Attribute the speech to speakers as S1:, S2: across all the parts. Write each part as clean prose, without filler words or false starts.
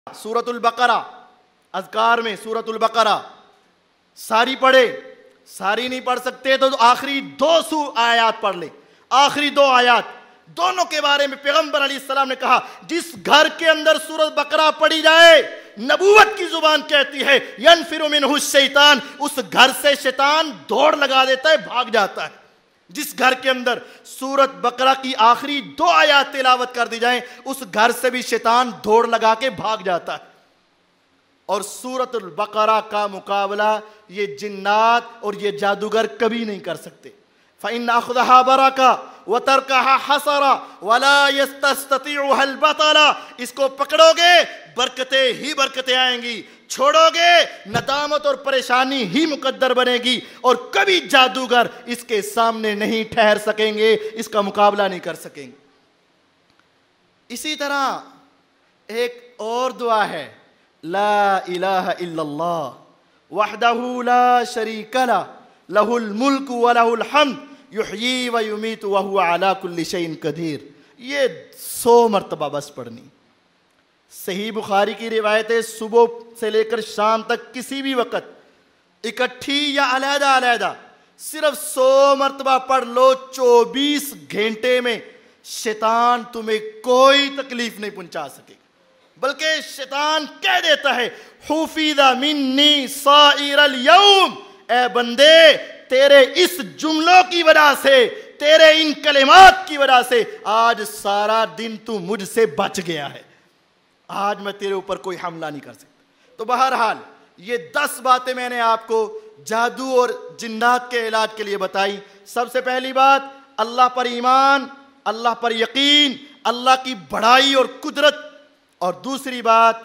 S1: سورۃ البقرہ، اذکار میں سورۃ البقرہ ساری پڑھے، ساری نہیں پڑھ سکتے تو آخری 2 آیات پڑھ لے، آخری 2 آیات دونوں کے بارے میں پیغمبر علیہ السلام نے کہا جس گھر کے اندر سورۃ بقرہ پڑھی جائے، نبوت کی زبان کہتی ہے ینفر منہ الشیطان، اس گھر سے شیطان دوڑ لگا دیتا ہے، بھاگ جاتا ہے۔ جس گھر کے اندر سورۃ بقرہ کی آخری 2 آیات تلاوت کر دی جائیں، اس گھر سے بھی شیطان دوڑ لگا کے بھاگ جاتا ہے۔ اور سورۃ البقرہ کا مقابلہ یہ جنات اور یہ جادوگر کبھی نہیں کر سکتے۔ فَإِنَّ أَخْذَهَا بَرَكَةٌ وَتَرْكَهَا حَسَرَةٌ وَلَا يَسْتَطِيعُهَا الْبَطَلَ، اس کو پکڑو گے برکتیں ہی برکتیں آئیں گی، چھوڑو گے ندامت اور پریشانی ہی مقدر بنے گی، اور کبھی جادوگر اس کے سامنے نہیں ٹھہر سکیں گے، اس کا مقابلہ نہیں کر سکیں گے۔ اسی طرح ایک اور دعا ہے، لا الہ الا اللہ وحدہ لا شریک لہ لہ الملک ولہ الحمد یحیی و یمیت وہو علی کل شیء قدیر۔ یہ 100 مرتبہ بس پڑھنی۔ صحیح بخاری کی روایت ہے صبح سے لے کر شام تک کسی بھی وقت اکٹھی یا علیحدہ علیحدہ صرف 100 مرتبہ پڑھ لو، 24 گھنٹے میں شیطان تمہیں کوئی تکلیف نہیں پہنچا سکے، بلکہ شیطان کہہ دیتا ہے حفظ منی سائر الیوم، اے بندے تیرے اس جملوں کی وجہ سے، تیرے ان کلمات کی وجہ سے آج سارا دن تو مجھ سے بچ گیا ہے، آج میں تیرے اوپر کوئی حملہ نہیں کر سکتا۔ تو بہرحال یہ 10 باتیں میں نے آپ کو جادو اور جنات کے علاج کے لیے بتائی۔ سب سے پہلی بات اللہ پر ایمان، اللہ پر یقین، اللہ کی بڑائی اور قدرت، اور دوسری بات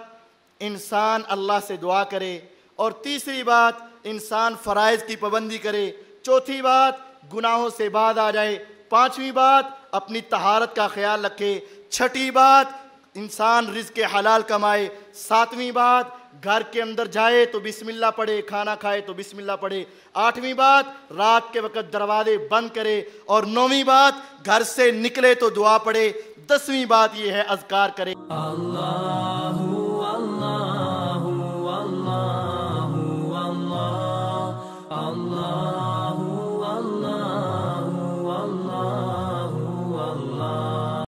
S1: انسان اللہ سے دعا کرے، اور تیسری بات انسان فرائض کی پابندی کرے، چوتھی بات گناہوں سے باز آ جائے، پانچویں بات اپنی طہارت کا خیال رکھے، چھٹی بات انسان رزق حلال کمائے، ساتویں بات گھر کے اندر جائے تو بسم اللہ پڑھے، کھانا کھائے تو بسم اللہ پڑھے، آٹھویں بات رات کے وقت دروازے بند کرے، اور نویں بات گھر سے نکلے تو دعا پڑھے، 10ویں بات یہ ہے اذکار کرے۔ اللہ